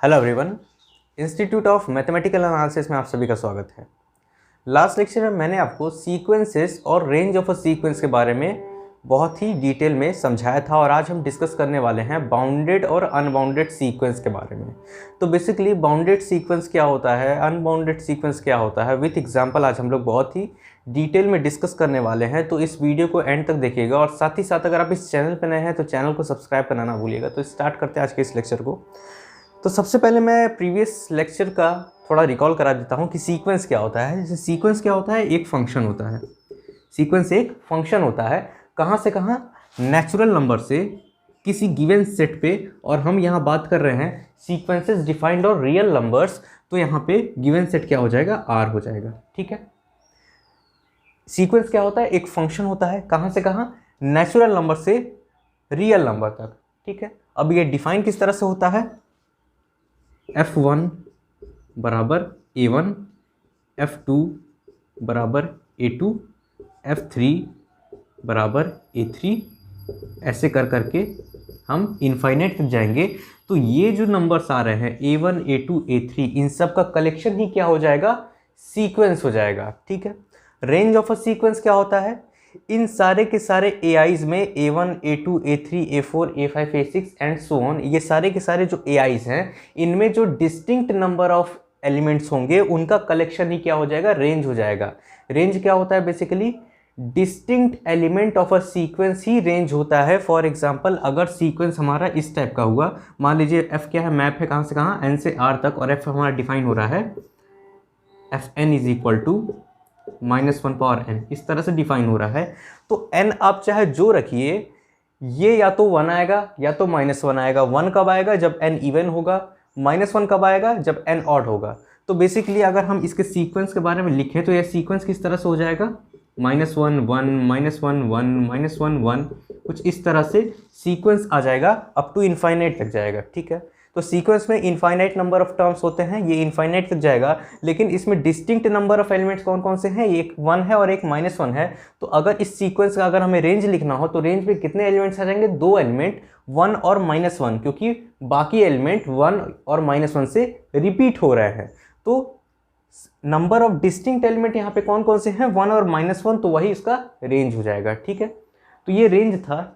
Hello everyone, institute of mathematical analysis में आप सभी का स्वागत है। लास्ट लेक्चर में मैंने आपको सीक्वेंसेस और रेंज ऑफ अ सीक्वेंस के बारे में बहुत ही डिटेल में समझाया था और आज हम डिस्कस करने वाले हैं बाउंडेड और अनबाउंडेड सीक्वेंस के बारे में। तो बेसिकली बाउंडेड सीक्वेंस क्या होता है, अनबाउंडेड सीक्वेंस क्या होता है, विथ एग्जांपल आज हम लोग बहुत ही डिटेल में डिस्कस करने वाले हैं। तो इस वीडियो को एंड तक देखिएगा और साथ ही साथ अगर आप इस चैनल पर नए हैं तो चैनल को सब्सक्राइब करना ना भूलिएगा। तो स्टार्ट करते हैं आज के इस लेक्चर को। तो सबसे पहले मैं प्रीवियस लेक्चर का थोड़ा रिकॉल करा देता हूँ कि सीक्वेंस क्या होता है। जैसे सीक्वेंस क्या होता है, एक फंक्शन होता है। सीक्वेंस एक फंक्शन होता है, कहाँ से कहाँ, नेचुरल नंबर से किसी गिवन सेट पे। और हम यहाँ बात कर रहे हैं सीक्वेंसेस डिफाइंड और रियल नंबर्स, तो यहाँ पे गिवन सेट क्या हो जाएगा, आर हो जाएगा। ठीक है, सीक्वेंस क्या होता है, एक फंक्शन होता है, कहाँ से कहाँ, नेचुरल नंबर से रियल नंबर तक। ठीक है, अब ये डिफाइन किस तरह से होता है, f1 बराबर a1, f2 बराबर a2, f3 बराबर a3, ऐसे कर करके हम इनफाइनाइट तक जाएंगे। तो ये जो नंबर्स आ रहे हैं a1, a2, a3, इन सब का कलेक्शन ही क्या हो जाएगा, सीक्वेंस हो जाएगा। ठीक है, रेंज ऑफ अ सीक्वेंस क्या होता है, इन सारे के सारे AIs में A1, A2, A3, A4, A5, A6 and so on, ये सारे के सारे जो AIs हैं, इनमें जो डिस्टिंक्ट नंबर ऑफ एलिमेंट्स होंगे उनका कलेक्शन ही क्या हो जाएगा, रेंज हो जाएगा। रेंज क्या होता है, basically distinct element of a sequence he range होता है। फॉर एग्जांपल अगर सीक्वेंस हमारा इस टाइप का हुआ, मान लीजिए f क्या है, मैप है कहाँ से कहाँ, n से r तक, और f हमारा डिफाइन हो रहा है fn is equal to -1 power n, इस तरह से डिफाइन हो रहा है। तो n आप चाहे जो रखिए, ये या तो 1 आएगा या तो -1 आएगा। 1 कब आएगा, जब n इवन होगा। -1 कब आएगा, जब n ऑड होगा। तो बेसिकली अगर हम इसके सीक्वेंस के बारे में लिखें तो यह सीक्वेंस किस तरह से हो जाएगा, -1 1 -1 1 -1 1, कुछ इस तरह से सीक्वेंस आ जाएगा, अप टू इनफाइनाइट तक जाएगा। ठीक है, तो सीक्वेंस में इनफाइनाइट नंबर ऑफ टर्म्स होते हैं, ये इनफाइनाइट तक जाएगा, लेकिन इसमें डिस्टिंक्ट नंबर ऑफ एलिमेंट्स कौन कौन से हैं, एक 1 है और एक -1 है। तो अगर इस सीक्वेंस का अगर हमें रेंज लिखना हो तो रेंज में कितने एलिमेंट्स आ जाएंगे, 2 एलिमेंट, 1 और -1, क्योंकि बाकी एलिमेंट 1 और -1 से रिपीट हो रहे हैं। तो नंबर ऑफ डिस्टिंक्ट एलिमेंट यहाँ पे कौन कौन से हैं, 1 और -1, तो वही इसका रेंज हो जाएगा। ठीक है, तो ये रेंज था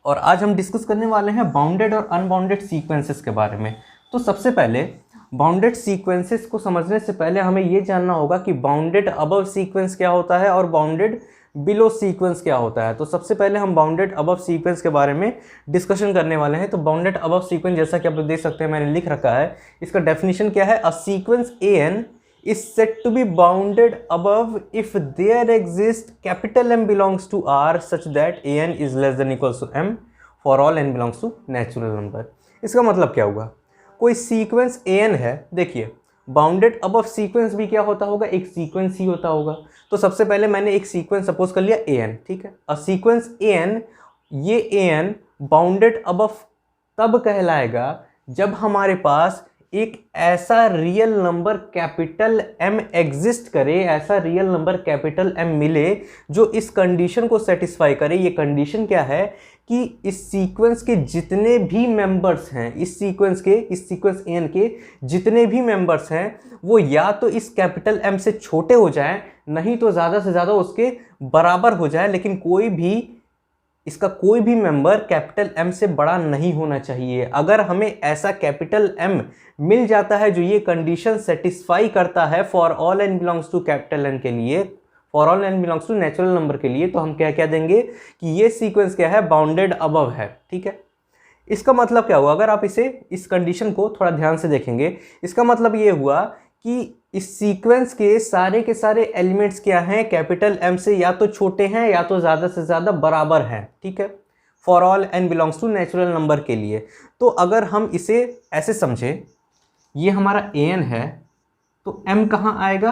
और आज हम डिस्कस करने वाले हैं बाउंडेड और अनबाउंडेड सीक्वेंसेस के बारे में। तो सबसे पहले बाउंडेड सीक्वेंसेस को समझने से पहले हमें ये जानना होगा कि बाउंडेड अबव सीक्वेंस क्या होता है और बाउंडेड बिलो सीक्वेंस क्या होता है। तो सबसे पहले हम बाउंडेड अबव सीक्वेंस के बारे में डिस्कशन करने वाले हैं। तो बाउंडेड अबव सीक्वेंस, जैसा कि आप लोग देख सकते हैं मैंने लिख रखा है, इसका डेफिनेशन क्या है, अ sequence an is said to be bounded above if there exists capital M belongs to R such that an is less than equals to m for all n belongs to natural number। इसका मतलब क्या हुआ, कोई sequence an है, देखिए bounded above sequence भी क्या होता होगा, एक सीक्वेंस ही होता होगा। तो सबसे पहले मैंने एक सीक्वेंस सपोज कर लिया an, ठीक है, अ सीक्वेंस an, ये an बाउंडेड अबव तब कहलाएगा जब हमारे पास एक ऐसा real number capital M exist करे, ऐसा रियल नंबर कैपिटल M मिले जो इस कंडीशन को सेटिस्फाई करे। ये कंडीशन क्या है कि इस सीक्वेंस के जितने भी मेंबर्स हैं, इस सीक्वेंस an के जितने भी मेंबर्स हैं, वो या तो इस कैपिटल M से छोटे हो जाएं, नहीं तो ज़्यादा से ज़्यादा उसके बराबर हो जाए, लेकिन इसका कोई भी मेंबर कैपिटल M से बड़ा नहीं होना चाहिए। अगर हमें ऐसा कैपिटल M मिल जाता है जो ये कंडीशन सेटिस्फाई करता है for all n belongs to capital N के लिए, for all n belongs to natural number के लिए, तो हम क्या देंगे कि ये सीक्वेंस क्या है, बाउंडेड अबव है। ठीक है, इसका मतलब क्या हुआ, अगर आप इस कंडीशन को थोड़ा ध्यान से देखेंगे, इसका मतलब ये हुआ कि इस सीक्वेंस के सारे एलिमेंट्स क्या हैं, कैपिटल M से या तो छोटे हैं या तो ज़्यादा से ज़्यादा बराबर हैं। ठीक है, for all n belongs to natural number के लिए। तो अगर हम इसे ऐसे समझें, ये हमारा an है, तो m कहाँ आएगा,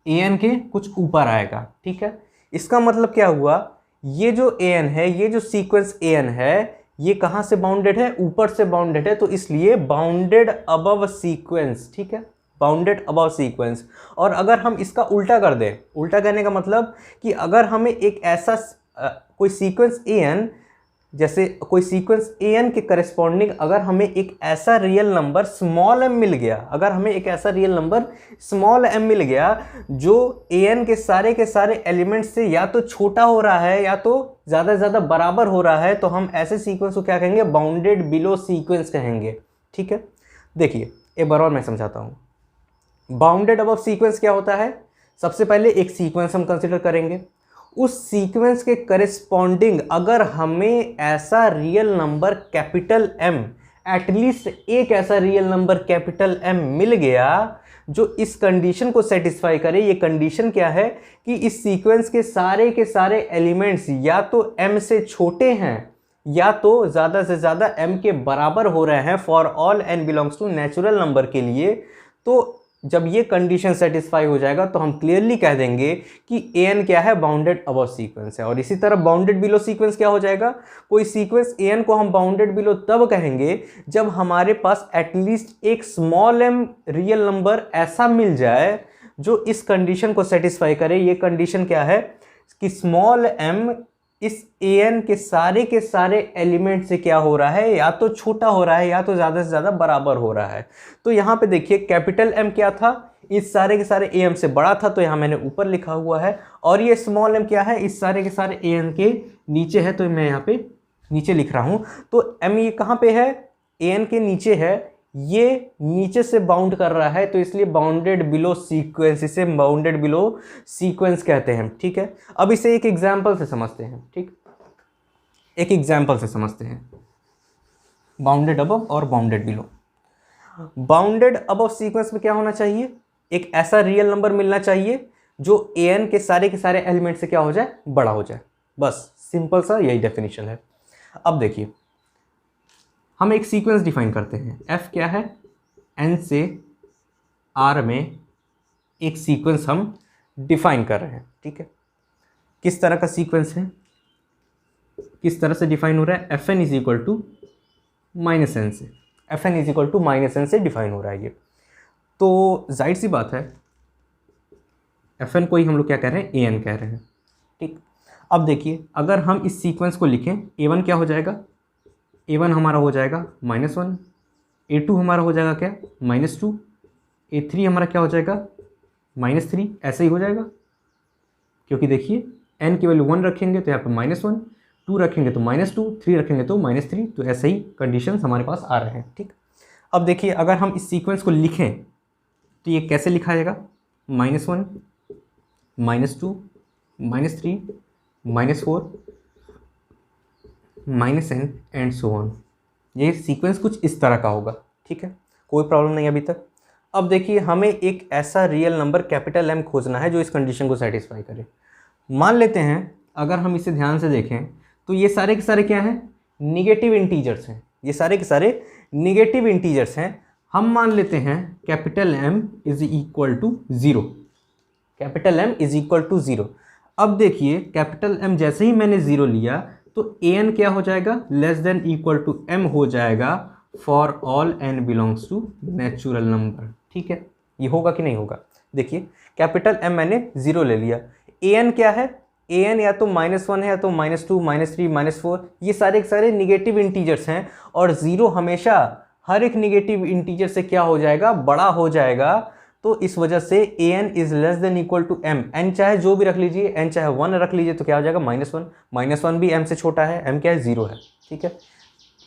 an के कुछ ऊपर आएगा। ठीक है, इसका मतलब क्या हुआ, ये जो an है, ये जो सीक्वेंस an है, ये कहाँ से बाउंडेड है, ऊपर से बाउंडेड है, तो इसलिए बाउंडेड अबव सीक्वेंस। ठीक है, बाउंडेड अबव सीक्वेंस। और अगर हम इसका उल्टा कर दें, उल्टा करने का मतलब कि अगर हमें एक ऐसा कोई सीक्वेंस an जैसे कोई सीक्वेंस an के करस्पॉन्डिंग अगर हमें एक ऐसा रियल नंबर स्मॉल m मिल गया, अगर हमें एक ऐसा रियल नंबर स्मॉल m मिल गया जो an के सारे एलिमेंट्स से या तो छोटा हो रहा है या तो ज़्यादा से ज़्यादा बराबर हो रहा है, तो हम ऐसे सीक्वेंस को क्या कहेंगे, बाउंडेड बिलो सीक्वेंस कहेंगे। ठीक है, देखिए एक बार और मैं समझाता हूँ। बाउंडेड अबव सीक्वेंस क्या होता है, सबसे पहले एक सीक्वेंस हम कंसिडर करेंगे, उस सीक्वेंस के करस्पॉन्डिंग अगर हमें ऐसा real number capital M, at least एक ऐसा रियल नंबर कैपिटल M मिल गया जो इस कंडीशन को सेटिस्फाई करे। ये कंडीशन क्या है कि इस सीक्वेंस के सारे एलिमेंट्स या तो M से छोटे हैं या तो ज़्यादा से ज़्यादा M के बराबर हो रहे हैं for all n belongs to natural number के लिए। तो जब ये कंडीशन सेटिस्फाई हो जाएगा तो हम क्लियरली कह देंगे कि an क्या है, बाउंडेड अबव सीक्वेंस है। और इसी तरह बाउंडेड बिलो सीक्वेंस क्या हो जाएगा, कोई सीक्वेंस an को हम बाउंडेड बिलो तब कहेंगे जब हमारे पास एटलीस्ट एक स्मॉल m रियल नंबर ऐसा मिल जाए जो इस कंडीशन को सेटिस्फाई करे। ये कंडीशन क्या है कि स्मॉल m इस an के सारे एलिमेंट से क्या हो रहा है, या तो छोटा हो रहा है या तो ज़्यादा से ज़्यादा बराबर हो रहा है। तो यहाँ पे देखिए कैपिटल M क्या था, इस सारे के सारे am से बड़ा था, तो यहाँ मैंने ऊपर लिखा हुआ है। और ये स्मॉल m क्या है, इस सारे के सारे an के नीचे है, तो मैं यहाँ पे नीचे लिख रहा हूँ। तो m ये कहाँ पे है, an के नीचे है, ये नीचे से बाउंड कर रहा है, तो इसलिए बाउंडेड बिलो सीक्वेंस, इसे बाउंडेड बिलो सीक्वेंस कहते हैं। ठीक है, अब इसे एक एग्जांपल से समझते हैं। ठीक, एक एग्जांपल से समझते हैं बाउंडेड अबव और bounded below. Bounded above sequence में क्या होना चाहिए, एक ऐसा रियल नंबर मिलना चाहिए जो an के सारे एलिमेंट से क्या हो जाए, बड़ा हो जाए। बस सिंपल सा यही डेफिनेशन है। अब देखिए हम एक सीक्वेंस डिफाइन करते हैं, f क्या है, n से r में एक सीक्वेंस हम डिफाइन कर रहे हैं। ठीक है, किस तरह का सीक्वेंस है, किस तरह से डिफाइन हो रहा है, fn is equal to minus N से, fn is equal to minus N से डिफाइन हो रहा है ये। तो जाहिर सी बात है fn को ही हम लोग क्या कह रहे हैं, an कह रहे हैं। ठीक, अब देखिए अगर हम इस सीक्वेंस को लिखें, a1 क्या हो जाएगा, a1 हमारा हो जाएगा -1, a2 हमारा हो जाएगा क्या, -2, a3 हमारा क्या हो जाएगा, -3, ऐसे ही हो जाएगा। क्योंकि देखिए n की वैल्यू 1 रखेंगे तो यहाँ पे -1, 2 रखेंगे तो -2, 3 रखेंगे तो -3, तो ऐसे ही कंडीशंस हमारे पास आ रहे हैं। ठीक, अब देखिए अगर हम इस सीक्वेंस को लिखें तो ये कैसे लिखा जाएगा, -1, -2, -3, -4, -n एंड सो ऑन। ये सीक्वेंस कुछ इस तरह का होगा। ठीक है, कोई प्रॉब्लम नहीं अभी तक। अब देखिए हमें एक ऐसा रियल नंबर कैपिटल M खोजना है जो इस कंडीशन को सेटिस्फाई करे। मान लेते हैं अगर हम इसे ध्यान से देखें तो ये सारे के सारे क्या हैं, निगेटिव इंटीजर्स हैं, ये सारे के सारे निगेटिव इंटीजर्स हैं। हम मान लेते हैं capital M is equal to 0, capital M is equal to 0। अब देखिए कैपिटल M जैसे ही मैंने 0 लिया तो an क्या हो जाएगा, less than equal to m हो जाएगा for all n belongs to natural number. ठीक है, ये होगा कि नहीं होगा, देखिए कैपिटल M मैंने 0 ले लिया, an क्या है, an या तो -1 है या तो -2, -3, -4, ये सारे के सारे निगेटिव इंटीजर्स हैं। और 0 हमेशा हर एक निगेटिव इंटीजर से क्या हो जाएगा, बड़ा हो जाएगा। तो इस वजह से an is less than equal to m, n चाहे जो भी रख लीजिए, n चाहे 1 रख लीजिए, तो क्या हो जाएगा -1, -1 भी m से छोटा है, m क्या है, 0 है। ठीक है,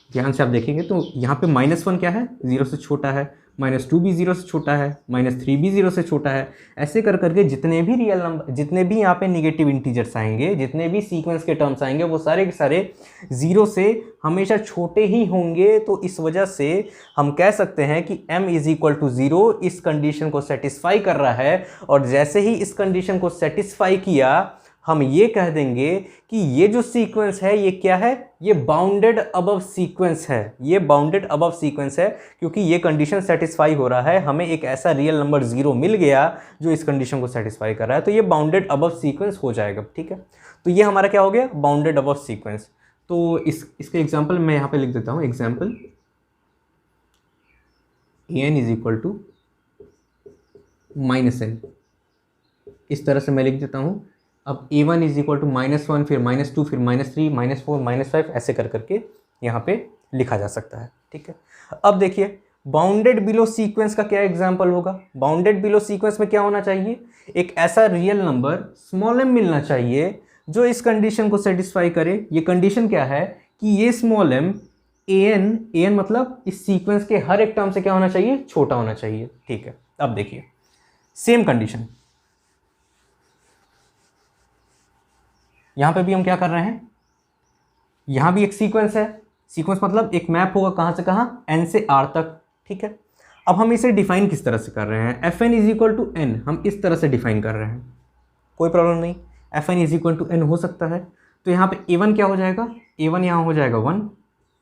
ध्यान से आप देखेंगे तो यहाँ पे -1 क्या है, 0 से छोटा है, -2 भी 0 से छोटा है, -3 भी 0 से छोटा है। ऐसे कर करके जितने भी रियल नंबर, जितने भी यहाँ पे निगेटिव इंटीजर्स आएंगे, जितने भी सीक्वेंस के टर्म्स आएंगे, वो सारे के सारे 0 से हमेशा छोटे ही होंगे। तो इस वजह से हम कह सकते हैं कि m इज इक्वल टू 0 इस कंडीशन को सेटिस्फाई कर रहा है। और जैसे ही इस कंडीशन को सेटिस्फाई किया, हम ये कह देंगे कि ये जो सीक्वेंस है ये क्या है, ये बाउंडेड अबव सीक्वेंस है, ये बाउंडेड अबव सीक्वेंस है, क्योंकि ये कंडीशन सेटिस्फाई हो रहा है, हमें एक ऐसा रियल नंबर 0 मिल गया जो इस कंडीशन को सेटिस्फाई कर रहा है, तो ये बाउंडेड अबव सीक्वेंस हो जाएगा। ठीक है, तो ये हमारा क्या हो गया, बाउंडेड अबव सीक्वेंस। तो इसके एग्जाम्पल मैं यहाँ पे लिख देता हूँ, example an is equal to -n, इस तरह से मैं लिख देता हूँ अब a1 इज इक्वल टू -1, फिर -2, फिर -3, -4, -5 ऐसे कर करके यहाँ पे लिखा जा सकता है। ठीक है, अब देखिए बाउंडेड बिलो सीक्वेंस का क्या एग्जाम्पल होगा। बाउंडेड बिलो सीक्वेंस में क्या होना चाहिए, एक ऐसा रियल नंबर स्मॉल m मिलना चाहिए जो इस कंडीशन को सेटिस्फाई करे। ये कंडीशन क्या है कि ये स्मॉल m an मतलब इस सीक्वेंस के हर एक टर्म से क्या होना चाहिए, छोटा होना चाहिए। ठीक है, अब देखिए सेम कंडीशन यहां पे भी हम क्या कर रहे हैं, यहां भी एक सीक्वेंस है। सीक्वेंस मतलब एक मैप होगा कहां से कहां, n से r तक। ठीक है, अब हम इसे डिफाइन किस तरह से कर रहे हैं, fn is equal to n हम इस तरह से डिफाइन कर रहे हैं, कोई प्रॉब्लम नहीं, fn is equal to n हो सकता है। तो यहाँ पे a1 क्या हो जाएगा, a1 यहाँ हो जाएगा 1,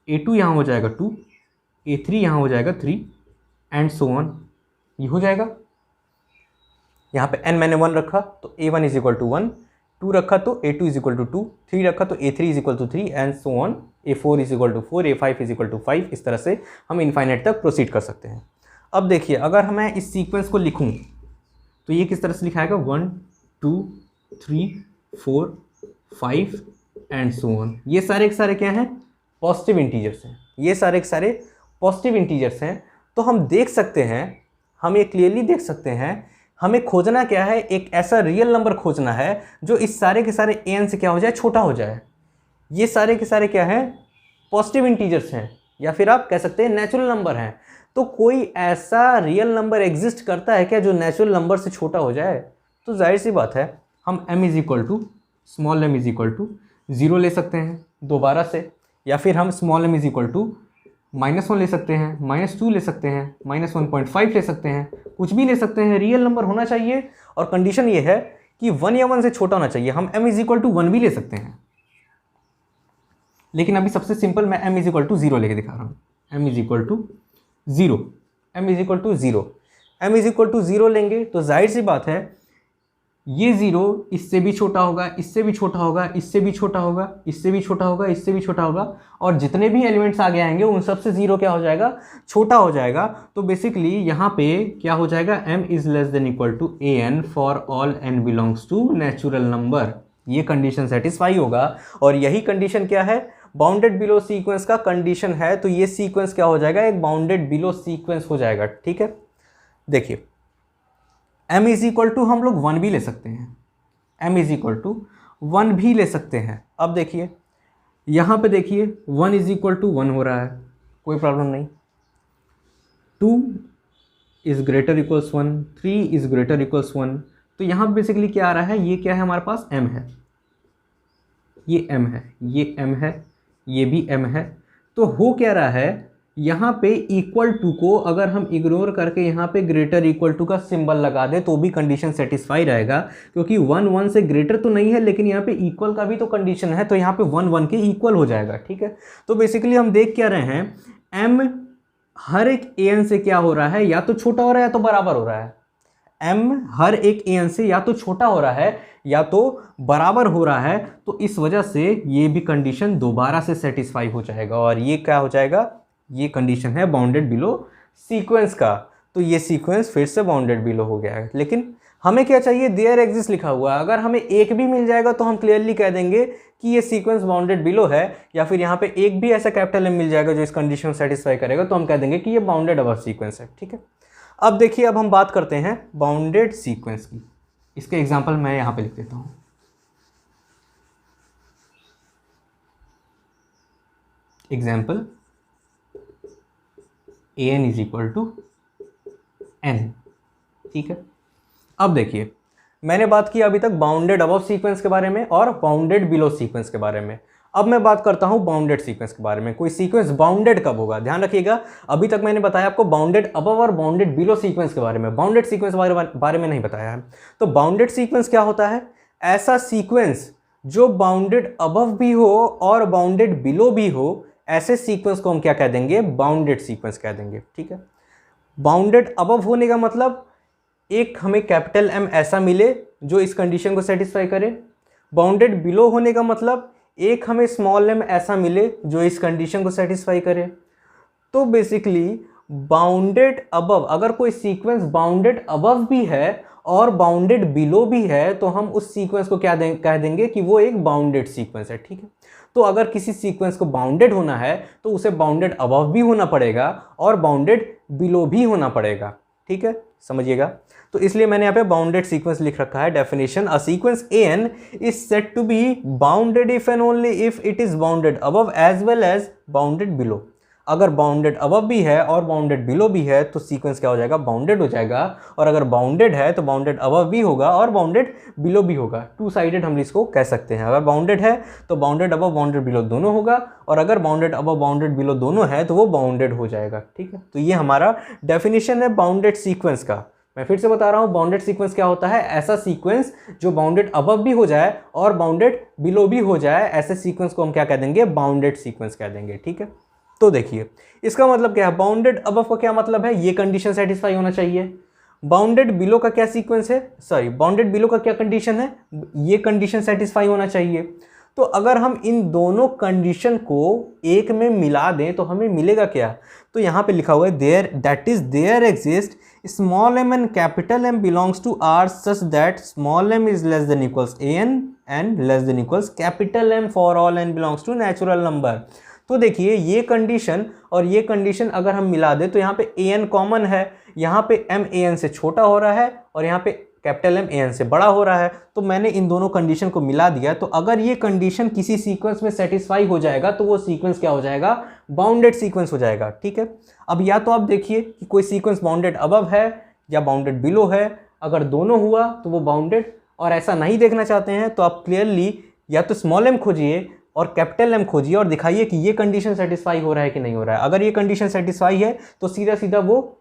a2 यहाँ हो जाएगा 2, a3 यहाँ हो जाएगा 3 एंड सो ऑन, ये हो जाएगा। यहाँ पे n मैंने 1 रखा तो a1 इज इक्वल टू 1, 2 रखा तो a2 इज इक्वल टू 2, 3 रखा तो a3 is equal to 3 and so on, a4 is equal to 4, a5 is equal to 5। इस तरह से हम इनफाइनाइट तक प्रोसीड कर सकते हैं। अब देखिए अगर मैं इस सीक्वेंस को लिखूं तो ये किस तरह से लिखाएगा, 1 2 3 4 5 एंड सो ऑन। ये सारे के सारे क्या हैं, पॉजिटिव इंटीजर्स हैं, ये सारे के सारे पॉजिटिव इंटीजर्स हैं। तो हम देख सकते हैं, हम ये क्लियरली देख सकते हैं, हमें खोजना क्या है, एक ऐसा रियल नंबर खोजना है जो इस सारे के सारे an से क्या हो जाए, छोटा हो जाए। ये सारे के सारे क्या हैं, पॉजिटिव इंटीजर्स हैं, या फिर आप कह सकते हैं नेचुरल नंबर हैं। तो कोई ऐसा रियल नंबर एग्जिस्ट करता है क्या जो नेचुरल नंबर से छोटा हो जाए, तो जाहिर सी बात है हम m is equal to small m is equal to 0 ले सकते हैं दोबारा से, या फिर हम small m is equal to -1 ले सकते हैं, -2 ले सकते हैं, -1.5 ले सकते हैं, कुछ भी ले सकते हैं, रियल नंबर होना चाहिए। और कंडीशन ये है कि 1 या 1 से छोटा होना चाहिए। हम m इज इक्वल टू 1 भी ले सकते हैं, लेकिन अभी सबसे सिंपल मैं m इज इक्वल टू 0 लेके दिखा रहा हूँ। m is equal to 0, m is equal to 0, m is equal to 0 लेंगे तो जाहिर सी बात है ये 0 इससे भी छोटा होगा, इससे भी छोटा होगा, इससे भी छोटा होगा, इससे भी छोटा होगा, इससे भी छोटा होगा, और जितने भी एलिमेंट्स आगे आएंगे उन सब से 0 क्या हो जाएगा, छोटा हो जाएगा। तो बेसिकली यहाँ पे क्या हो जाएगा, m is less than equal to an for all n belongs to natural number. ये कंडीशन सेटिस्फाई होगा, और यही कंडीशन क्या है, बाउंडेड बिलो सीक्वेंस का कंडीशन है। तो ये सीक्वेंस क्या हो जाएगा, एक बाउंडेड बिलो सीक्वेंस हो जाएगा। ठीक है, देखिए m इज इक्वल टू हम लोग 1 भी ले सकते हैं, m इज इक्वल टू 1 भी ले सकते हैं। अब देखिए यहाँ पे देखिए 1 इज इक्वल टू 1 हो रहा है, कोई प्रॉब्लम नहीं, 2 is greater equals 1, 3 is greater equals 1। तो यहाँ पे बेसिकली क्या आ रहा है, ये क्या है हमारे पास, m है, ये m है, ये m है, ये भी m है। तो हो क्या रहा है, यहाँ पे इक्वल टू को अगर हम इग्नोर करके यहाँ पे ग्रेटर इक्वल टू का सिंबल लगा दे तो भी कंडीशन सेटिस्फाई रहेगा, क्योंकि 1 1 से ग्रेटर तो नहीं है, लेकिन यहाँ पे इक्वल का भी तो कंडीशन है, तो यहाँ पे 1 1 के इक्वल हो जाएगा। ठीक है, तो बेसिकली हम देख क्या रहे हैं, m हर एक an से क्या हो रहा है, या तो छोटा हो रहा है या तो बराबर हो रहा है। m हर एक an से या तो छोटा हो रहा है या तो बराबर हो रहा है। तो इस वजह से ये भी कंडीशन दोबारा से सेटिस्फाई हो जाएगा, और ये क्या हो जाएगा, ये कंडीशन है बाउंडेड बिलो सीक्वेंस का। तो ये सीक्वेंस फिर से बाउंडेड बिलो हो गया है। लेकिन हमें क्या चाहिए, देयर एग्जिस्ट लिखा हुआ है। अगर हमें एक भी मिल जाएगा तो हम क्लियरली कह देंगे कि ये सीक्वेंस बाउंडेड बिलो है, या फिर यहाँ पे एक भी ऐसा कैपिटल M मिल जाएगा जो इस कंडीशन को सेटिस्फाई करेगा तो हम कह देंगे कि ये बाउंडेड अबव सीक्वेंस है। ठीक है, अब देखिए अब हम बात करते हैं बाउंडेड सीक्वेंस की। इसके एग्जाम्पल मैं यहाँ पे लिख देता हूँ। Example an is equal to n। ठीक है, अब देखिए मैंने बात की अभी तक बाउंडेड अबव सीक्वेंस के बारे में और बाउंडेड बिलो सीक्वेंस के बारे में। अब मैं बात करता हूं बाउंडेड सीक्वेंस के बारे में। कोई सीक्वेंस बाउंडेड कब होगा, ध्यान रखिएगा, अभी तक मैंने बताया आपको बाउंडेड अबव और बाउंडेड बिलो सीक्वेंस के बारे में, बाउंडेड सीक्वेंस बारे में नहीं बताया है। तो बाउंडेड सीक्वेंस क्या होता है, ऐसा सीक्वेंस जो बाउंडेड अबव भी हो और बाउंडेड बिलो भी हो, ऐसे सीक्वेंस को हम क्या कह देंगे, बाउंडेड सीक्वेंस कह देंगे। ठीक है, बाउंडेड अबव होने का मतलब एक हमें कैपिटल M ऐसा मिले जो इस कंडीशन को सेटिस्फाई करे। बाउंडेड बिलो होने का मतलब एक हमें स्मॉल m ऐसा मिले जो इस कंडीशन को सेटिस्फाई करे। तो बेसिकली बाउंडेड अबव, अगर कोई सीक्वेंस बाउंडेड अबव भी है और बाउंडेड बिलो भी है तो हम उस सीक्वेंस को क्या कह देंगे कि वो एक बाउंडेड सीक्वेंस है। ठीक है, तो अगर किसी सीक्वेंस को बाउंडेड होना है तो उसे बाउंडेड अबव भी होना पड़ेगा और बाउंडेड बिलो भी होना पड़ेगा। ठीक है, समझिएगा। तो इसलिए मैंने यहाँ पे बाउंडेड सीक्वेंस लिख रखा है। Definition, a sequence an is said to be bounded if and only if it is bounded above as well as bounded below. अगर बाउंडेड अबव भी है और बाउंडेड बिलो भी है तो सीक्वेंस क्या हो जाएगा, बाउंडेड हो जाएगा। और अगर बाउंडेड है तो बाउंडेड अबव भी होगा और बाउंडेड बिलो भी होगा। टू साइडेड हम इसको कह सकते हैं। अगर बाउंडेड है तो बाउंडेड अबव बाउंडेड बिलो दोनों होगा, और अगर बाउंडेड अबव बाउंडेड बिलो दोनों है तो वो बाउंडेड हो जाएगा। ठीक है, तो ये हमारा डेफिनेशन है बाउंडेड सीक्वेंस का। मैं फिर से बता रहा हूँ, बाउंडेड सीक्वेंस क्या होता है, ऐसा सीक्वेंस जो बाउंडेड अबव भी हो जाए और बाउंडेड बिलो भी हो जाए, ऐसे सीक्वेंस को हम क्या कह देंगे, बाउंडेड सीक्वेंस कह देंगे। ठीक है, तो देखिए इसका मतलब क्या है, बाउंडेड अबव का क्या मतलब है, ये कंडीशन सेटिस्फाई होना चाहिए। बाउंडेड बिलो का क्या सीक्वेंस है, सॉरी बाउंडेड बिलो का क्या कंडीशन है, ये कंडीशन सेटिस्फाई होना चाहिए। तो अगर हम इन दोनों कंडीशन को एक में मिला दें तो हमें मिलेगा क्या, तो यहाँ पे लिखा हुआ है there that is there exist small m and capital M belongs to R such that small m is less than equals an and less than equals capital M for all n belongs to natural number। तो देखिए ये condition और ये condition अगर हम मिला दें तो यहाँ पे an कॉमन है, यहाँ पे m an से छोटा हो रहा है और यहाँ पे कैपिटल M an से बड़ा हो रहा है। तो मैंने इन दोनों कंडीशन को मिला दिया। तो अगर ये कंडीशन किसी सीक्वेंस में सेटिस्फाई हो जाएगा तो वो सीक्वेंस क्या हो जाएगा, बाउंडेड सीक्वेंस हो जाएगा। ठीक है, अब या तो आप देखिए कि कोई सीक्वेंस बाउंडेड अबव है या बाउंडेड बिलो है। अगर दोनों हुआ तो वो बाउंडेड, और ऐसा नहीं देखना चाहते हैं तो आप क्लियरली या तो स्मॉल m खोजिए और कैपिटल M खोजिए और दिखाइए कि ये कंडीशन सेटिस्फाई हो रहा है कि नहीं हो रहा है। अगर ये कंडीशन सेटिस्फाई है तो सीधा सीधा वो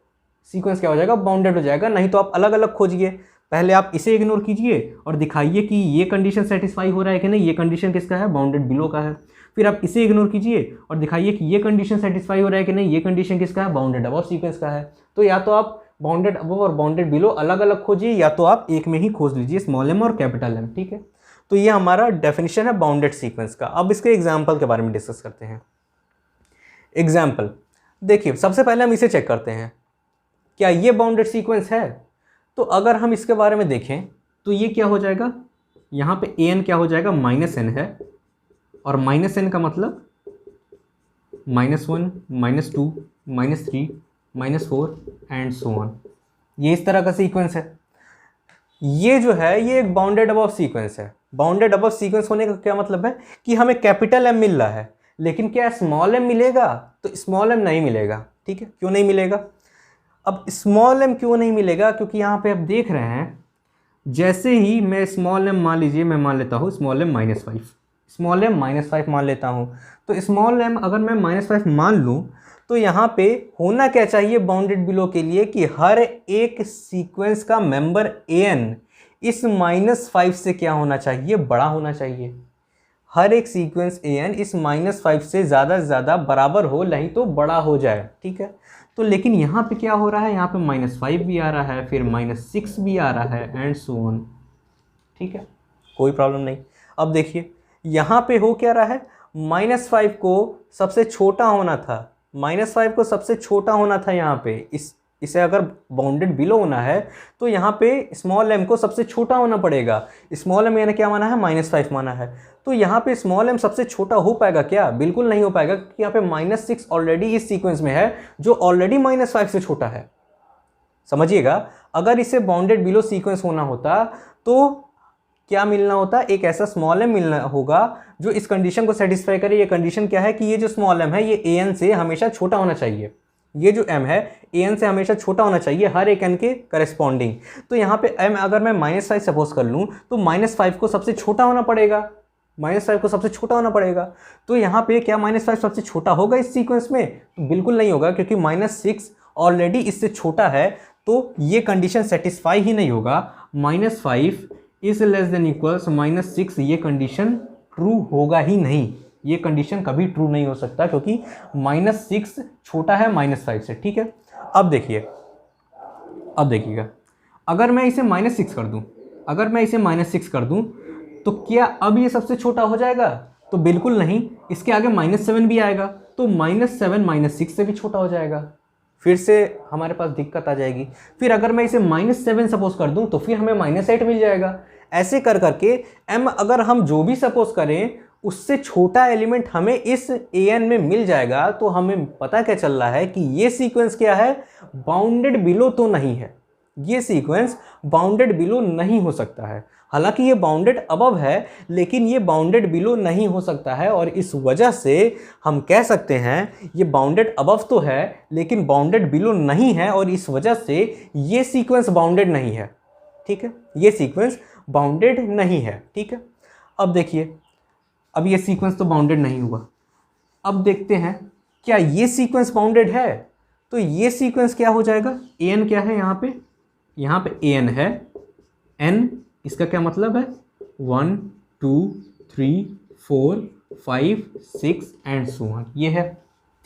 सीक्वेंस क्या हो जाएगा, बाउंडेड हो जाएगा। नहीं तो आप अलग अलग खोजिए, पहले आप इसे इग्नोर कीजिए और दिखाइए कि ये कंडीशन सेटिस्फाई हो रहा है कि नहीं, ये कंडीशन किसका है, बाउंडेड बिलो का है। फिर आप इसे इग्नोर कीजिए और दिखाइए कि ये कंडीशन सेटिस्फाई हो रहा है कि नहीं, ये कंडीशन किसका है, बाउंडेड अबव सीक्वेंस का है। तो या तो आप बाउंडेड अबव और बाउंडेड बिलो अलग अलग खोजिए या तो आप एक में ही खोज लीजिए, स्मॉल m और कैपिटल M। ठीक है, तो ये हमारा डेफिनेशन है बाउंडेड सीक्वेंस का। अब इसके एग्जाम्पल के बारे में डिस्कस करते हैं। एग्जाम्पल देखिए, सबसे पहले हम इसे चेक करते हैं, क्या ये बाउंडेड सीक्वेंस है। तो अगर हम इसके बारे में देखें तो ये क्या हो जाएगा, यहाँ पे an क्या हो जाएगा, -n है, और -n का मतलब -1 -2 -3 -4 एंड सो ऑन। ये इस तरह का सीक्वेंस है। ये जो है ये एक बाउंडेड अबव सीक्वेंस है। बाउंडेड अबव सीक्वेंस होने का क्या मतलब है कि हमें कैपिटल M मिल रहा है, लेकिन क्या स्मॉल m मिलेगा, तो स्मॉल m नहीं मिलेगा। ठीक है, क्यों नहीं मिलेगा, अब स्मॉल m क्यों नहीं मिलेगा, क्योंकि यहाँ पे आप देख रहे हैं जैसे ही मैं स्मॉल m मान लीजिए, मैं मान लेता हूँ स्मॉल m -5, स्मॉल m -5 मान लेता हूँ। तो स्मॉल m अगर मैं -5 मान लूँ तो यहाँ पे होना क्या चाहिए बाउंडेड बिलो के लिए कि हर एक सीक्वेंस का मेंबर an इस -5 से क्या होना चाहिए, बड़ा होना चाहिए। हर एक सीक्वेंस an इस -5 से ज़्यादा बराबर हो, नहीं तो बड़ा हो जाए। ठीक है, तो लेकिन यहाँ पे क्या हो रहा है, यहाँ पे -5 भी आ रहा है, फिर -6 भी आ रहा है एंड सो ऑन। ठीक है, कोई प्रॉब्लम नहीं। अब देखिए यहाँ पे हो क्या रहा है, -5 को सबसे छोटा होना था, -5 को सबसे छोटा होना था यहाँ पे। इसे अगर बाउंडेड बिलो होना है तो यहाँ पे स्मॉल m को सबसे छोटा होना पड़ेगा। स्मॉल m मैंने क्या माना है, -5 माना है। तो यहाँ पे स्मॉल m सबसे छोटा हो पाएगा क्या, बिल्कुल नहीं हो पाएगा, क्योंकि यहाँ पे -6 ऑलरेडी इस सीक्वेंस में है जो ऑलरेडी -5 से छोटा है। समझिएगा, अगर इसे बाउंडेड बिलो सीक्वेंस होना होता तो क्या मिलना होता, एक ऐसा स्मॉल m मिलना होगा जो इस कंडीशन को सेटिस्फाई करे। ये कंडीशन क्या है कि ये जो स्मॉल m है ये an से हमेशा छोटा होना चाहिए। ये जो m है an से हमेशा छोटा होना चाहिए हर एक n के करस्पॉन्डिंग। तो यहाँ पे m अगर मैं -5 सपोज कर लूँ तो -5 को सबसे छोटा होना पड़ेगा, -5 को सबसे छोटा होना पड़ेगा। तो यहाँ पे क्या -5 सबसे छोटा होगा इस सीक्वेंस में, तो बिल्कुल नहीं होगा, क्योंकि -6 ऑलरेडी इससे छोटा है। तो ये कंडीशन सेटिस्फाई ही नहीं होगा। -5 इज लेस देन इक्वल्स -6, ये कंडीशन ट्रू होगा ही नहीं। ये कंडीशन कभी ट्रू नहीं हो सकता, क्योंकि -6 छोटा है -5 से। ठीक है, अब देखिए, अब देखिएगा, अगर मैं इसे -6 कर दूं, अगर मैं इसे -6 कर दूं तो क्या अब ये सबसे छोटा हो जाएगा, तो बिल्कुल नहीं। इसके आगे -7 भी आएगा तो -7 -6 से भी छोटा हो जाएगा। फिर से हमारे पास दिक्कत आ जाएगी। फिर अगर मैं इसे -7 सपोज कर दूं तो फिर हमें -8 मिल जाएगा। ऐसे कर करके m अगर हम जो भी सपोज करें उससे छोटा एलिमेंट हमें इस an में मिल जाएगा। तो हमें पता क्या चल रहा है कि ये सीक्वेंस क्या है, बाउंडेड बिलो तो नहीं है, ये सीक्वेंस बाउंडेड बिलो नहीं हो सकता है। हालांकि ये बाउंडेड अबव है लेकिन ये बाउंडेड बिलो नहीं हो सकता है, और इस वजह से हम कह सकते हैं ये बाउंडेड अबव तो है लेकिन बाउंडेड बिलो नहीं है, और इस वजह से ये सीक्वेंस बाउंडेड नहीं है। ठीक है, ये सीक्वेंस बाउंडेड नहीं है। ठीक है, अब देखिए, अब ये सीक्वेंस तो बाउंडेड नहीं हुआ। अब देखते हैं क्या ये सीक्वेंस बाउंडेड है। तो ये सीक्वेंस क्या हो जाएगा, an क्या है यहाँ पे an है, n इसका क्या मतलब है 1 2 3 4 5 6 एंड सो ऑन, ये है।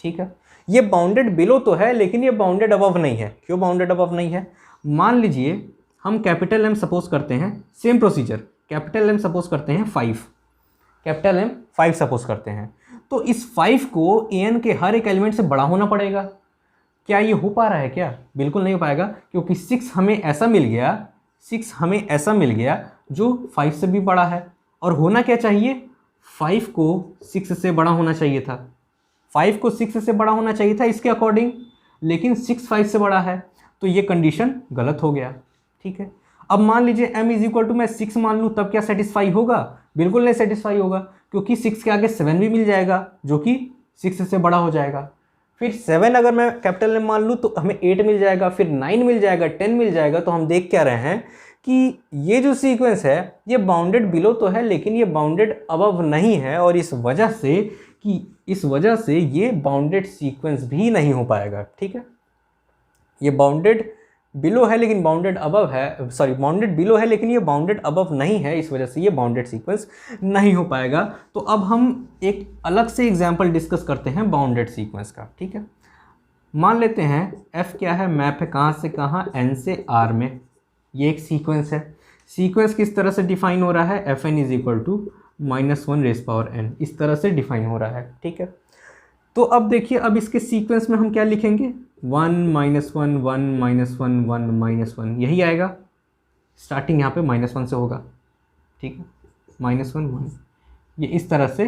ठीक है, ये बाउंडेड बिलो तो है लेकिन ये बाउंडेड अबव नहीं है। क्यों बाउंडेड अबव नहीं है, मान लीजिए हम कैपिटल M सपोज करते हैं, same procedure, capital M suppose करते हैं 5, कैपिटल M 5 सपोज करते हैं, तो इस 5 को an के हर एक एलिमेंट से बड़ा होना पड़ेगा। क्या ये हो पा रहा है क्या, बिल्कुल नहीं हो पाएगा, क्योंकि 6 हमें ऐसा मिल गया, 6 हमें ऐसा मिल गया जो 5 से भी बड़ा है, और होना क्या चाहिए, 5 को 6 से बड़ा होना चाहिए था, 5 को 6 से बड़ा होना चाहिए था इसके अकॉर्डिंग, लेकिन 6 5 से बड़ा है, तो ये कंडीशन गलत हो गया। ठीक है, अब मान लीजिए m इज इक्वल टू मैं 6 मान लूँ, तब क्या सेटिस्फाई होगा, बिल्कुल नहीं सेटिस्फाई होगा, क्योंकि 6 के आगे 7 भी मिल जाएगा जो कि 6 से बड़ा हो जाएगा। फिर 7 अगर मैं कैपिटल M मान लूँ तो हमें 8 मिल जाएगा, फिर 9 मिल जाएगा, 10 मिल जाएगा। तो हम देख क्या रहे हैं कि ये जो सीक्वेंस है ये बाउंडेड बिलो तो है लेकिन ये बाउंडेड अबव नहीं है, और इस वजह से ये बाउंडेड सीक्वेंस भी नहीं हो पाएगा। ठीक है, ये बाउंडेड बिलो है लेकिन बाउंडेड अबव है, सॉरी बाउंडेड बिलो है लेकिन ये बाउंडेड अबव नहीं है, इस वजह से ये बाउंडेड सीक्वेंस नहीं हो पाएगा। तो अब हम एक अलग से एग्जांपल डिस्कस करते हैं बाउंडेड सीक्वेंस का। ठीक है, मान लेते हैं f क्या है, मैप है कहाँ से कहाँ, n से r में, ये एक सीक्वेंस है। सीक्वेंस किस तरह से डिफाइन हो रहा है, fn is equal to -1 raise power n, इस तरह से डिफाइन हो रहा है। ठीक है, तो अब देखिए, अब इसके सीक्वेंस में हम क्या लिखेंगे, 1 -1 1 -1 1 -1, यही आएगा। स्टार्टिंग यहाँ पे -1 से होगा। ठीक है, -1 1, ये इस तरह से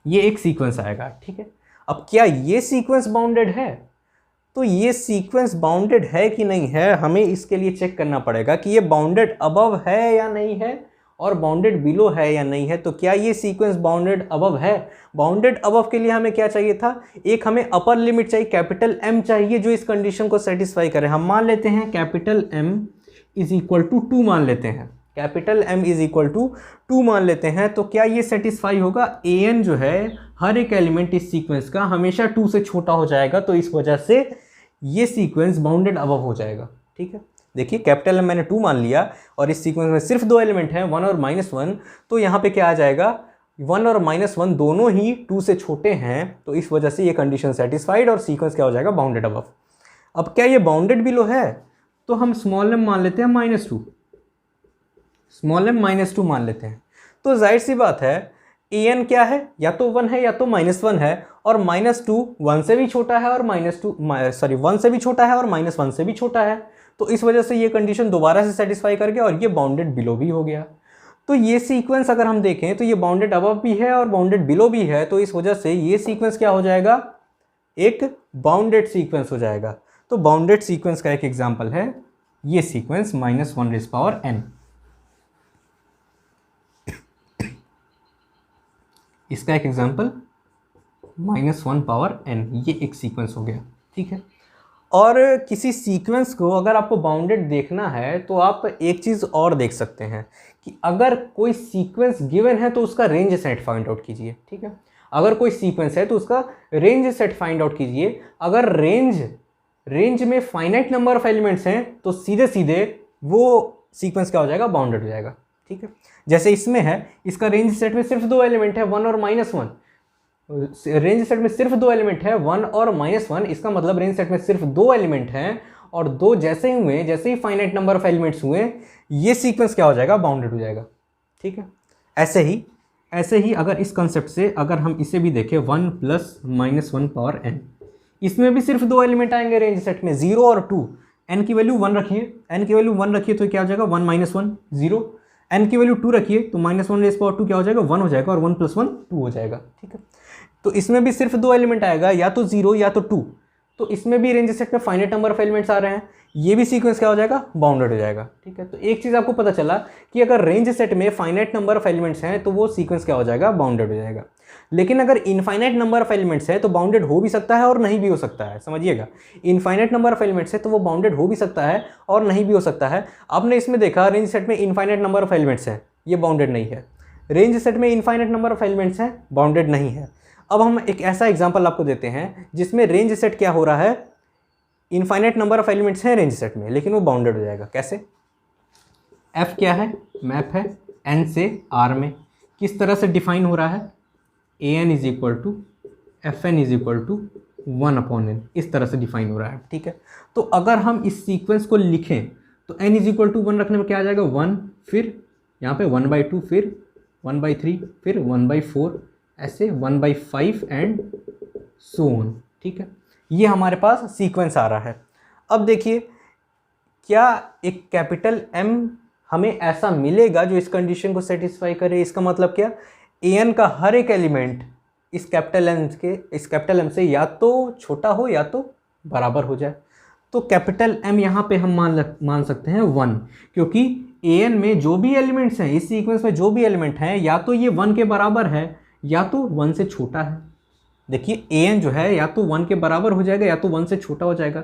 ये एक सीक्वेंस आएगा। ठीक है, अब क्या ये सीक्वेंस बाउंडेड है, तो ये सीक्वेंस बाउंडेड है कि नहीं है, हमें इसके लिए चेक करना पड़ेगा कि ये बाउंडेड अबव है या नहीं है और बाउंडेड बिलो है या नहीं है। तो क्या ये सीक्वेंस बाउंडेड अबव है, बाउंडेड अबव के लिए हमें क्या चाहिए था, एक हमें अपर लिमिट चाहिए, कैपिटल M चाहिए जो इस कंडीशन को सेटिस्फाई करे। हम मान लेते हैं capital M is equal to 2 मान लेते हैं, capital M is equal to 2 मान लेते हैं। तो क्या ये सेटिस्फाई होगा, an जो है हर एक एलिमेंट इस सीक्वेंस का हमेशा 2 से छोटा हो जाएगा, तो इस वजह से ये सीक्वेंस बाउंडेड अबव हो जाएगा। ठीक है, देखिए कैपिटल M मैंने 2 मान लिया और इस सीक्वेंस में सिर्फ 2 एलिमेंट हैं 1 और -1, तो यहाँ पे क्या आ जाएगा, 1 और -1 दोनों ही 2 से छोटे हैं, तो इस वजह से ये कंडीशन सेटिस्फाइड और सीक्वेंस क्या हो जाएगा, बाउंडेड अबव। अब क्या ये बाउंडेड बिलो है, तो हम स्मॉल m मान लेते हैं -2, स्मॉल m -2 मान लेते हैं। तो जाहिर सी बात है an क्या है, या तो 1 है या तो -1 है, और -2 1 से भी छोटा है और 1 से भी छोटा है और -1 से भी छोटा है, तो इस वजह से ये कंडीशन दोबारा से सेटिस्फाई कर गया और ये बाउंडेड बिलो भी हो गया। तो ये सीक्वेंस अगर हम देखें तो ये बाउंडेड अबव भी है और बाउंडेड बिलो भी है, तो इस वजह से ये सीक्वेंस क्या हो जाएगा, एक बाउंडेड सीक्वेंस हो जाएगा। तो बाउंडेड सीक्वेंस का एक एग्जाम्पल है ये सीक्वेंस -1 रेज़ पावर n, इसका एक एग्जाम्पल -1 पावर n, ये एक सीक्वेंस हो गया। ठीक है, और किसी सीक्वेंस को अगर आपको बाउंडेड देखना है तो आप एक चीज़ और देख सकते हैं कि अगर कोई सीक्वेंस गिवन है तो उसका रेंज सेट फाइंड आउट कीजिए। ठीक है, अगर कोई सीक्वेंस है तो उसका रेंज सेट फाइंड आउट कीजिए। अगर रेंज में फाइनाइट नंबर ऑफ एलिमेंट्स हैं तो सीधे सीधे वो सीक्वेंस क्या हो जाएगा, बाउंडेड हो जाएगा। ठीक है, जैसे इसमें है, इसका रेंज सेट में सिर्फ 2 एलिमेंट है 1 और -1, रेंज सेट में सिर्फ 2 एलिमेंट है 1 और -1, इसका मतलब रेंज सेट में सिर्फ 2 एलिमेंट हैं, और 2 जैसे ही फाइनाइट नंबर ऑफ एलिमेंट्स हुए, ये सीक्वेंस क्या हो जाएगा, बाउंडेड हो जाएगा। ठीक है, ऐसे ही अगर इस कंसेप्ट से अगर हम इसे भी देखें 1 + -1 पावर n, इसमें भी सिर्फ 2 एलिमेंट आएंगे रेंज सेट में, 0 और 2। n की वैल्यू 1 रखिए, n की वैल्यू 1 रखिए तो क्या हो जाएगा 1 - 1 0। n की वैल्यू 2 रखिए तो -1⁻2 क्या हो जाएगा 1 हो जाएगा, और 1 + 1 2 हो जाएगा। ठीक है, तो इसमें भी सिर्फ 2 एलिमेंट आएगा, या तो 0 या तो 2। तो इसमें भी रेंज सेट में फाइनाइट नंबर ऑफ एलिमेंट्स आ रहे हैं, ये भी सीक्वेंस क्या हो जाएगा बाउंडेड हो जाएगा। ठीक है, तो एक चीज़ आपको पता चला कि अगर रेंज सेट में फाइनाइट नंबर ऑफ एलिमेंट्स हैं तो वो सीक्वेंस क्या हो जाएगा बाउंडेड हो जाएगा। लेकिन अगर इनफाइनाइट नंबर ऑफ एलिमेंट्स है तो बाउंडेड हो भी सकता है और नहीं भी हो सकता है, समझिएगा। इनफाइनाइट नंबर ऑफ एलिमेंट्स है तो वो बाउंडेड हो भी सकता है और नहीं भी हो सकता है। आपने इसमें देखा रेंज सेट में इनफाइनाइट नंबर ऑफ एलिमेंट्स है, ये बाउंडेड नहीं है। रेंज सेट में इनफाइनाइट नंबर ऑफ एलिमेंट्स है, बाउंडेड नहीं है। अब हम एक ऐसा एग्जाम्पल आपको देते हैं जिसमें रेंज सेट क्या हो रहा है, इनफाइनाइट नंबर ऑफ एलिमेंट्स हैं रेंज सेट में, लेकिन वो बाउंडेड हो जाएगा। कैसे? f क्या है, मैप है n से r में, किस तरह से डिफाइन हो रहा है, an = fn = 1/n, इस तरह से डिफाइन हो रहा है। ठीक है, तो अगर हम इस सीक्वेंस को लिखें तो n = 1 रखने में क्या आ जाएगा 1, फिर यहाँ पे 1/2, फिर 1/3, फिर 1/4, ऐसे 1/5 एंड सो ऑन। ठीक है, ये हमारे पास सीक्वेंस आ रहा है। अब देखिए, क्या एक कैपिटल M हमें ऐसा मिलेगा जो इस कंडीशन को सेटिस्फाई करे? इसका मतलब क्या, an का हर एक एलिमेंट इस कैपिटल M से या तो छोटा हो या तो बराबर हो जाए। तो कैपिटल M यहाँ पे हम मान सकते हैं 1, क्योंकि an में जो भी एलिमेंट्स हैं, इस सीक्वेंस में जो भी एलिमेंट हैं, या तो ये 1 के बराबर है या तो 1 से छोटा है। देखिए an जो है या तो 1 के बराबर हो जाएगा या तो 1 से छोटा हो जाएगा।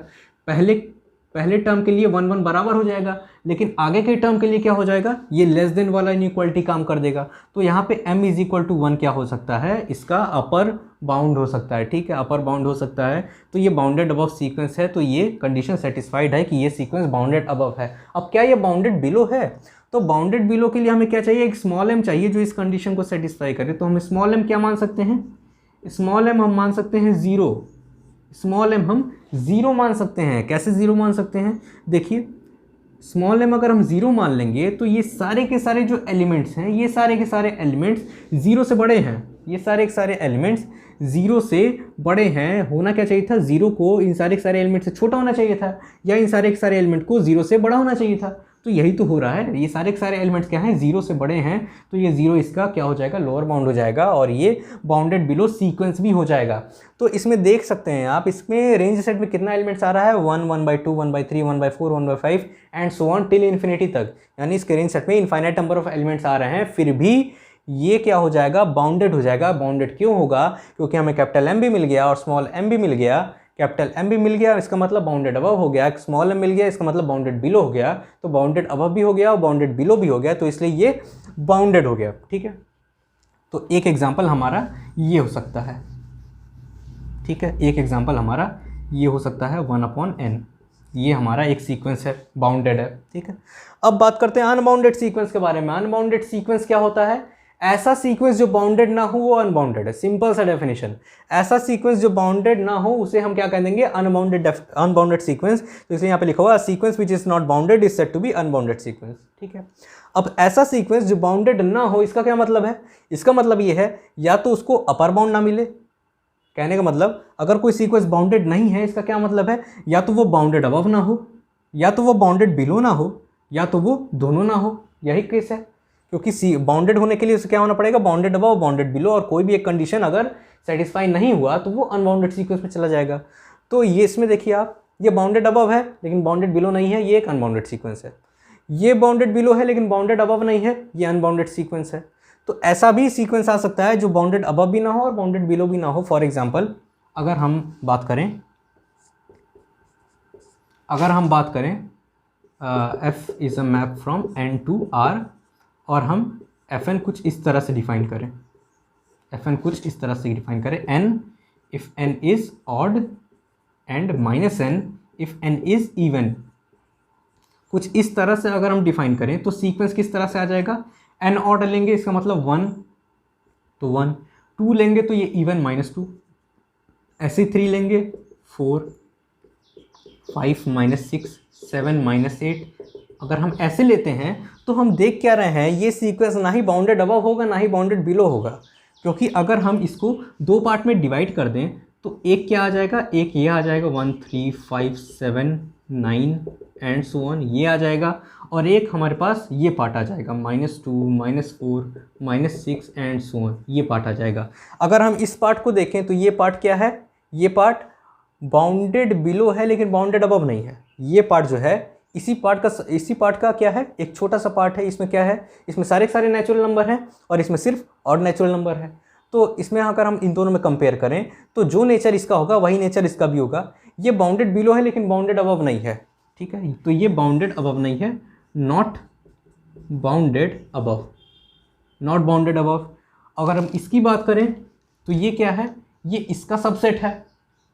पहले टर्म के लिए 1 1 बराबर हो जाएगा, लेकिन आगे के टर्म के लिए क्या हो जाएगा, ये लेस देन वाला इनइक्वालिटी काम कर देगा। तो यहाँ पे m = 1 क्या हो सकता है, इसका अपर बाउंड हो सकता है। ठीक है, अपर बाउंड हो सकता है, तो ये बाउंडेड अबव सीक्वेंस है, तो ये कंडीशन सेटिस्फाइड है कि ये सीक्वेंस बाउंडेड अबव है। अब क्या ये बाउंडेड बिलो है? तो बाउंडेड बिलो के लिए हमें क्या चाहिए, एक स्मॉल m चाहिए जो इस कंडीशन को सेटिस्फाई करे। तो हम स्मॉल m क्या मान सकते हैं, स्मॉल m हम मान सकते हैं 0। स्मॉल m हम 0 मान सकते हैं। कैसे 0 मान सकते हैं, देखिए स्मॉल m अगर हम 0 मान लेंगे तो ये सारे के सारे जो एलिमेंट्स हैं, ये सारे के सारे एलिमेंट्स 0 से बड़े हैं। ये सारे के सारे एलिमेंट्स 0 से बड़े हैं। होना क्या चाहिए था, 0 को इन सारे के सारे एलिमेंट से छोटा होना चाहिए था, या इन सारे के सारे एलिमेंट को 0 से बड़ा होना चाहिए था। तो यही तो हो रहा है, ये सारे के सारे एलिमेंट्स क्या हैं 0 से बड़े हैं, तो ये 0 इसका क्या हो जाएगा, लोअर बाउंड हो जाएगा, और ये बाउंडेड बिलो सीक्वेंस भी हो जाएगा। तो इसमें देख सकते हैं आप, इसमें रेंज सेट में कितना एलिमेंट्स आ रहा है 1 1/2 1/3 1/4 1/5 and so on till infinity तक। यानी इसके रेंज सेट में इनफाइनाइट नंबर ऑफ एलिमेंट्स आ रहे हैं, फिर भी ये क्या हो जाएगा, बाउंडेड हो जाएगा। बाउंडेड क्यों होगा, क्योंकि हमें कैपिटल M भी मिल गया और स्मॉल m भी मिल गया। कैपिटल M भी मिल गया, इसका मतलब बाउंडेड अबव हो गया। स्मॉल m मिल गया, इसका मतलब बाउंडेड बिलो हो गया। तो बाउंडेड अबव भी हो गया और बाउंडेड बिलो भी हो गया, तो इसलिए ये बाउंडेड हो गया। ठीक है, तो एक एग्जांपल हमारा ये हो सकता है। ठीक है, एक एग्जांपल हमारा ये हो सकता है 1/n। ये हमारा एक सीक्वेंस है, बाउंडेड है। ठीक है, अब बात करते हैं अनबाउंडेड सीक्वेंस के बारे में। अनबाउंडेड सीक्वेंस क्या होता है, ऐसा सीक्वेंस जो बाउंडेड ना हो वो अनबाउंडेड है। सिंपल सा डेफिनेशन, ऐसा सीक्वेंस जो बाउंडेड ना हो उसे हम क्या कह देंगे, अनबाउंडेड सीक्वेंस। तो इसलिए यहाँ पे लिखा हुआ sequence which is not bounded is said to be unbounded sequence. ठीक है, अब ऐसा सीक्वेंस जो बाउंडेड ना हो, इसका क्या मतलब है, इसका मतलब ये है या तो उसको अपर बाउंड ना मिले, कहने का मतलब अगर कोई सीक्वेंस बाउंडेड नहीं है, इसका क्या मतलब है, या तो वो बाउंडेड अबव ना हो, या तो वो बाउंडेड बिलो ना हो, या तो वो दोनों ना हो। यही केस है, क्योंकि बाउंडेड होने के लिए उसे क्या होना पड़ेगा, बाउंडेड अबव बाउंडेड बिलो, और कोई भी एक कंडीशन अगर सेटिस्फाई नहीं हुआ तो वो अनबाउंडेड सीक्वेंस में चला जाएगा। तो ये इसमें देखिए आप, ये बाउंडेड अबव है लेकिन बाउंडेड बिलो नहीं है, ये एक अनबाउंडेड सीक्वेंस है। ये बाउंडेड बिलो है लेकिन बाउंडेड अबव नहीं है, ये अनबाउंडेड सीक्वेंस है। तो ऐसा भी सीक्वेंस आ सकता है जो बाउंडेड अबव भी ना हो और बाउंडेड बिलो भी ना हो। फॉर एग्जाम्पल अगर हम बात करें f is a map from n to r, और हम fn कुछ इस तरह से डिफाइन करें, n if n is odd and -n if n is even। कुछ इस तरह से अगर हम डिफाइन करें तो सीक्वेंस किस तरह से आ जाएगा, n ऑड लेंगे इसका मतलब 1 तो 1, 2 लेंगे तो ये इवन -2, ऐसे 3 लेंगे 4, 5 -6, 7 -8। अगर हम ऐसे लेते हैं तो हम देख क्या रहे हैं, ये सीक्वेंस ना ही बाउंडेड अबव होगा ना ही बाउंडेड बिलो होगा, क्योंकि अगर हम इसको 2 पार्ट में डिवाइड कर दें तो एक क्या आ जाएगा, एक ये आ जाएगा 1 3 5 7 9 एंड सो ऑन, ये आ जाएगा। और एक हमारे पास ये पार्ट आ जाएगा -2 -4 -6 एंड सो ऑन, ये पार्ट आ जाएगा। अगर हम इस पार्ट को देखें तो ये पार्ट क्या है, ये पार्ट बाउंडेड बिलो है लेकिन बाउंडेड अबव नहीं है। ये पार्ट जो है इसी पार्ट का क्या है, एक छोटा सा पार्ट है। इसमें क्या है, इसमें सारे नेचुरल नंबर हैं और इसमें सिर्फ ऑड नेचुरल नंबर है। तो इसमें अगर हम इन दोनों में कंपेयर करें तो जो नेचर इसका होगा वही नेचर इसका भी होगा। ये बाउंडेड बिलो है लेकिन बाउंडेड अबव नहीं है, ठीक है। तो ये बाउंडेड अबव नहीं है, not bounded above, not bounded above. अगर हम इसकी बात करें तो ये क्या है, ये इसका सबसेट है,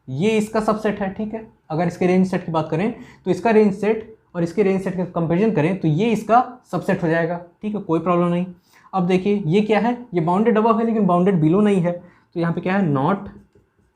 ये इसका सबसेट है, ठीक है। अगर इसके रेंज सेट की बात करें तो इसका रेंज सेट और इसके रेंज सेट का कंपैरिजन करें तो ये इसका सबसेट हो जाएगा, ठीक है, कोई प्रॉब्लम नहीं। अब देखिए ये क्या है, ये बाउंडेड अबव है लेकिन बाउंडेड बिलो नहीं है, तो यहाँ पे क्या है, नॉट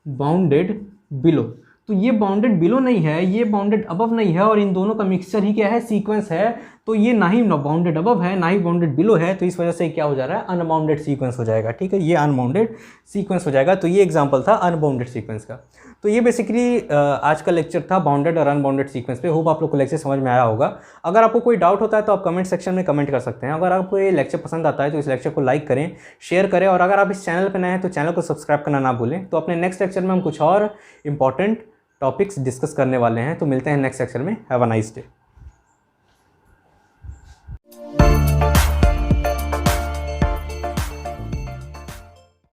बाउंडेड बिलो। तो ये बाउंडेड बिलो नहीं है, ये बाउंडेड अबव नहीं है, और इन दोनों का मिक्सचर ही क्या है, सीक्वेंस है। तो ये ना ही बाउंडेड अबव है ना ही बाउंडेड बिलो है, तो इस वजह से क्या हो जा रहा है, अनबाउंडेड सीक्वेंस हो जाएगा, ठीक है, ये अनबाउंडेड सीक्वेंस हो जाएगा। तो ये एग्जांपल था अनबाउंडेड सीक्वेंस का। तो ये बेसिकली आज का लेक्चर था बाउंडेड और अनबाउंडेड सीक्वेंस पे। होप आप लोग को लेक्चर समझ में आया होगा। अगर आपको कोई डाउट होता है तो आप कमेंट सेक्शन में कमेंट कर सकते हैं। अगर आपको ये लेक्चर पसंद आता है तो इस लेक्चर को लाइक करें, शेयर करें, और अगर आप इस चैनल पर नए हैं तो चैनल को सब्सक्राइब करना ना भूलें। तो अपने नेक्स्ट लेक्चर में हम कुछ और इंपॉर्टेंट टॉपिक्स डिस्कस करने वाले हैं। तो मिलते हैं नेक्स्ट सेक्शन में। Have a nice day.